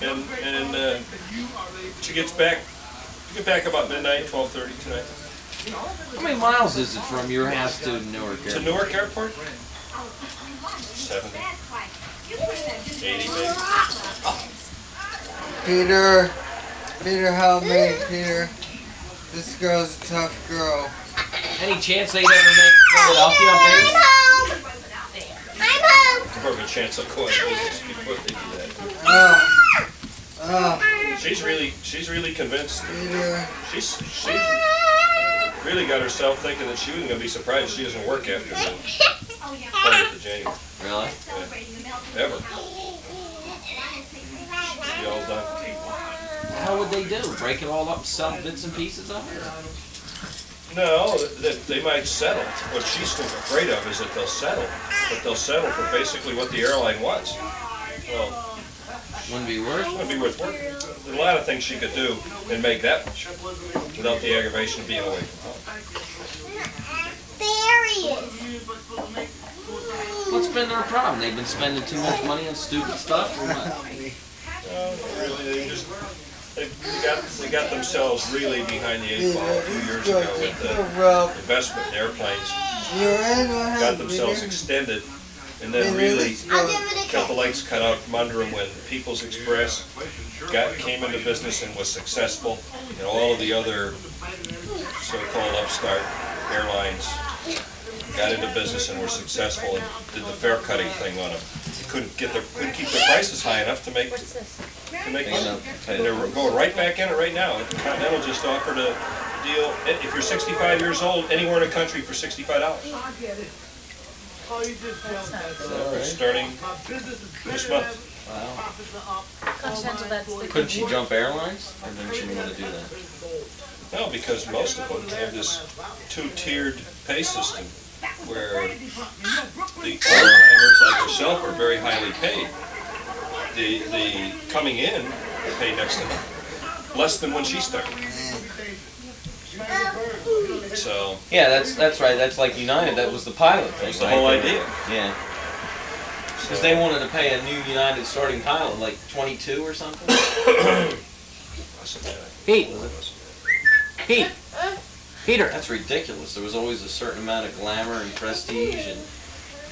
and she gets back. You get back about midnight, 12:30 tonight. How many miles is it from your house to Newark To Airport? Newark Airport? 70, 80 maybe. Peter, help me, Peter. This girl's a tough girl. Any chance they'd ever make Philadelphia base? More of a chance of going to business before they do that. She's really convinced. Peter. She's really got herself thinking that she wasn't going to be surprised if she doesn't work after the 20th of January. Really? Yeah. Ever. She'll be all done. How would they do? Break it all up, sell bits and pieces of it? No, they might settle. What she's afraid of is that they'll settle. But they'll settle for basically what the airline wants. Well, Wouldn't be worth it it. would be worth working. There's a lot of things she could do and make that much without the aggravation of being away from home. What's been their problem? They've been spending too much money on stupid stuff or what? Really, they got themselves really behind the eight ball a few years ago with the investment in airplanes. Got themselves extended, and then really got the legs cut out from under them when People's Express came into business and was successful, and all of the other so-called upstart airlines got into business and were successful and did the fare cutting thing on them. Couldn't keep their prices high enough to make money. And they're going right back in it right now. Continental just offered a deal, if you're 65 years old, anywhere in the country for $65. Starting this month. Wow. Continental, that's the Couldn't she jump airlines? Or didn't she want to do that? No, because most of them have this two-tiered pay system where the old-timers like herself are very highly paid. The coming in are paid next to nothing. Less than when she started. So Yeah, that's right. That's like United. That was the pilot thing. that's the right? whole idea. Yeah. Because they wanted to pay a new United starting pilot like 22 or something. Pete. Pete. Peter. That's ridiculous. There was always a certain amount of glamour and prestige and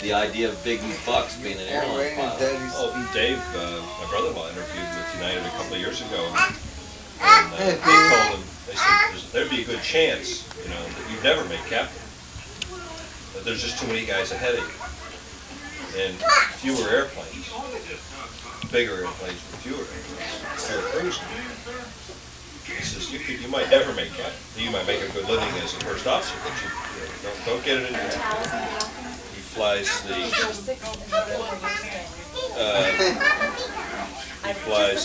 the idea of big bucks being an airline pilot. Oh, Dave, my brother-in-law, interviewed with United a couple of years ago, and they told him, they said, there'd be a good chance, that you'd never make captain. That there's just too many guys ahead of you. And fewer airplanes, bigger airplanes with fewer airplanes, fewer crews. He says, you might never make captain. You might make a good living as a first officer, but you don't get it in there. He flies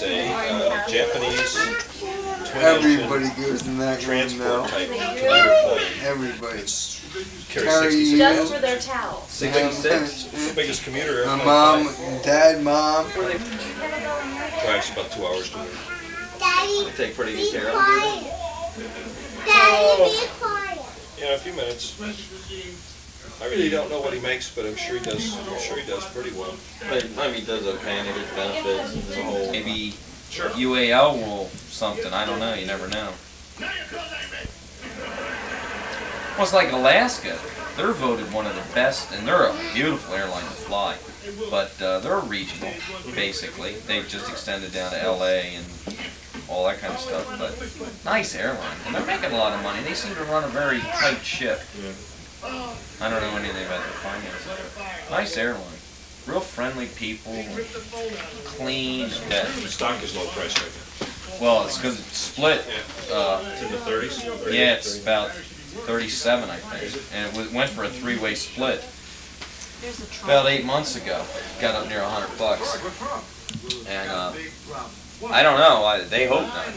a Japanese Everybody goes in that transport type commuter plane. Everybody. Carries 66 Just for their towels. 66. It's the biggest commuter My airplane. mom, dad, mom. Drives about 2 hours to work. They take pretty good care of them, do A few minutes. I really don't know what he makes, but I'm sure he does. Pretty well. they? But, he does okay and he gets benefits as a whole. Maybe Sure. UAL will something. I don't know. You never know. Well, it's like Alaska. They're voted one of the best, and they're a beautiful airline to fly. But they're regional, basically. They've just extended down to LA and all that kind of stuff. But nice airline, and they're making a lot of money. They seem to run a very tight ship. I don't know anything about their finances. Nice airline. Real friendly people, clean. Yeah. The stock is low price right Well, it's because it's split. now. It's in the 30s. Yeah, it's about 37, I think, and it went for a three-way split about 8 months ago. Got up near $100, and I don't know. They hope not.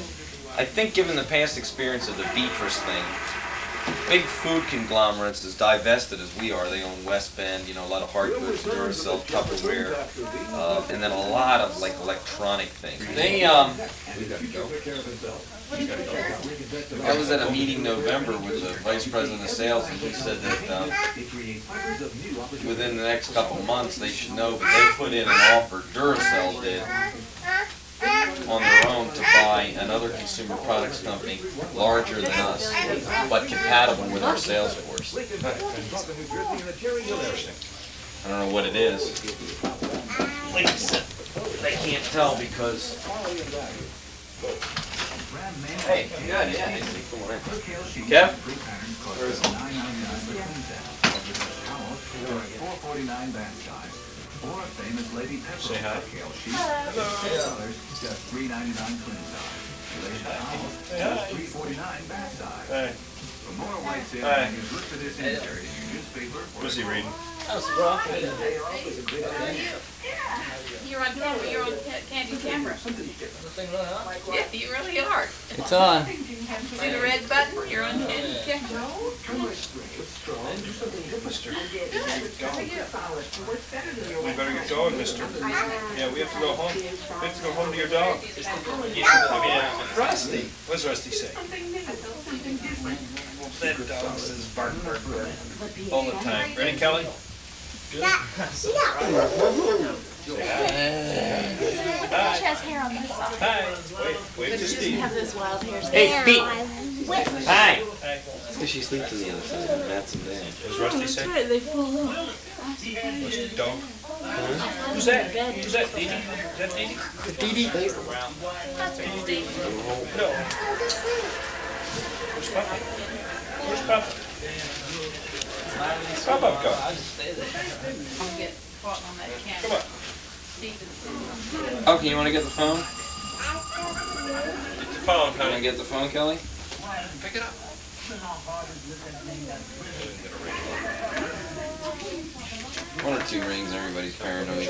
I think, given the past experience of the Beatrice thing, big food conglomerates, as divested as we are, they own West Bend, a lot of hard goods, Duracell, Tupperware, and then a lot of electronic things. They I was at a meeting in November with the vice president of sales, and he said that within the next couple months they should know, but they put in an offer, Duracell did, by another consumer products company larger than us, but compatible with our sales force. I don't know what it is. Like I said, they can't tell because. Hey, you got it, yeah. Come on in. Kev? Where is it? Say hi. Hello. Just $3.99 clean size. Hey. For more white sale, look for this insert in your newspaper. What's he reading? You're on camera. You're on Candy camera. Yeah, you really are. It's on. See the red button? You're on Candy camera. Mister. We better get going, mister. Yeah, we have to go home. We have to go home to your dog. Rusty. What's Rusty say? That dog says bark, bark, bark. All the time. Ready, Kelly? Good. Say hi. She has hair on this side. Hi. Wait to She doesn't Steve. have those wild hairs. Hey, Pete. Hi. Hi. Because she sleeps on the other side of Matt's and Dan. What's Rusty say? They fall off. What's the dog? Who's that? Who's that, Dee Dee? Is that Dee Dee? Dee Dee. No. Where's Papa? Where's Papa? Papa go. I'll get caught on that camera. Come on. Okay, you want to get the phone? Get the phone, Want to honey. get the phone, Kelly? Pick it up. One or two rings, everybody's paranoid.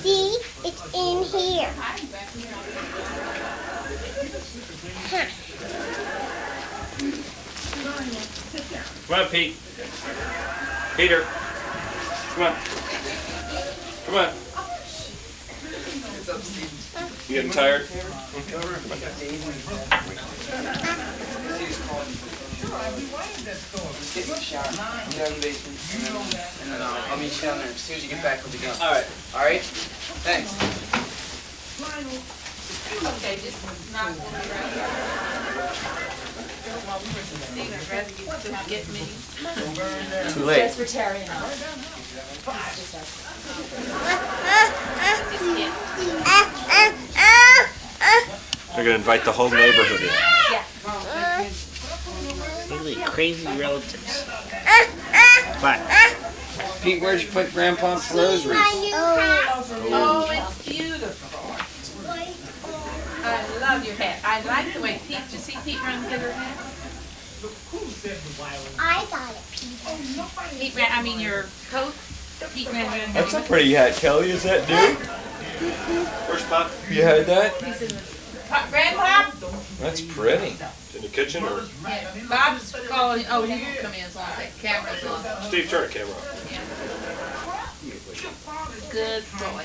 See, it's in here. Come on, Pete. Peter. Come on. Come on. You getting tired? I'll meet you down there. As soon as you get back, we'll be done. All right. All right? Thanks. Okay, just not one around. Steve, I'd rather you couldn't get me. Too late. Just for Terry and I. They're gonna invite the whole neighborhood in. Yeah. Really crazy relatives. Pete, where'd you put Grandpa's rosaries? Oh, it's beautiful. I love your hat. I like the way Pete, did you see Pete run get her hat? I got it. Pete ran, I mean your coat. Pete ran. That's a pretty hat, Kelly. Is that new? Where's Pop? You had that? He's in the, Grandpa? That's pretty. In the kitchen or? Yeah, Bob's calling, oh, he won't come in as long as that camera's on. Steve, turn the camera on. Good boy.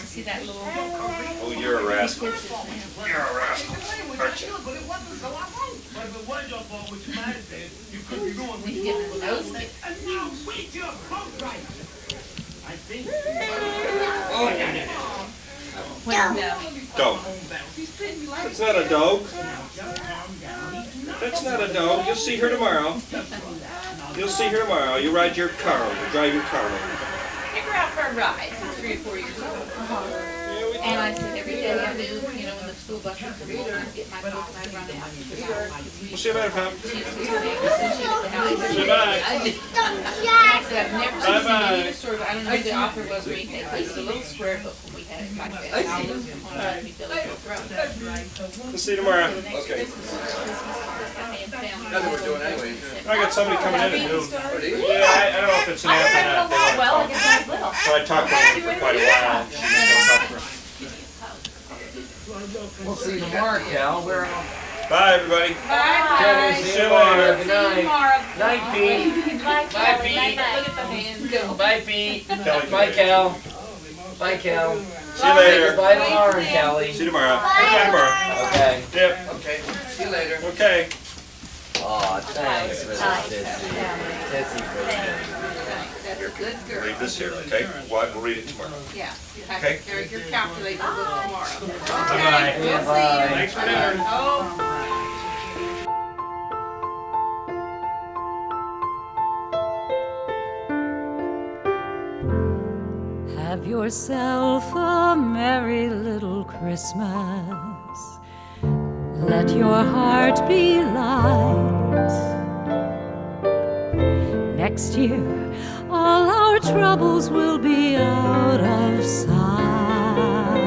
See that little, Oh, you're a rascal. kisses him. You're a rascal. Aren't you? He's getting a nose kick. No. Dog. That's not a dog. That's not a dog. You'll see her tomorrow. You'll see her tomorrow. You ride your car over. Drive your car over. Take her out for a ride. She's 3 or 4 years old. And I said every day I do, you know, when the school bus comes along, I get my book and I run out to the yard. We'll see you later, Pop. She's 2 days. As soon as she gets the house, Say bye. I said, I've never seen Bye-bye. any story, but I don't know who the author was or anything. It's a little square book when we had it like that. I'll lose him on it. He fell into a throat. We'll see you tomorrow. Okay. Nothing we're doing anyway. I got somebody coming in at noon. Yeah, I don't know if it's an app or not. They want to Well, I talk. guess I was little. So I talked to her for quite a while. She's gonna talk to her. We'll see you tomorrow, Cal. Bye, everybody. Bye. See you later. Good night. Night, Pete. Bye, Bye, Kelly. Pete. Bye-bye. Look at the hands go. Bye, Pete. Kelly, Bye, Cal. Bye, Cal. See you later. Bye tomorrow, Callie. See you tomorrow. Bye tomorrow. Okay. Yep. Okay. See you later. Okay. Aw, thanks, Mrs. Titsy. Titsy for the That's a good girl. Read this here, okay? We'll read it tomorrow. Yeah, you have Okay. to carry your calculator book tomorrow. Bye-bye. We'll see you. Bye. Thanks for dinner. Oh. Have yourself a merry little Christmas. Let your heart be light. Next year, all our troubles will be out of sight.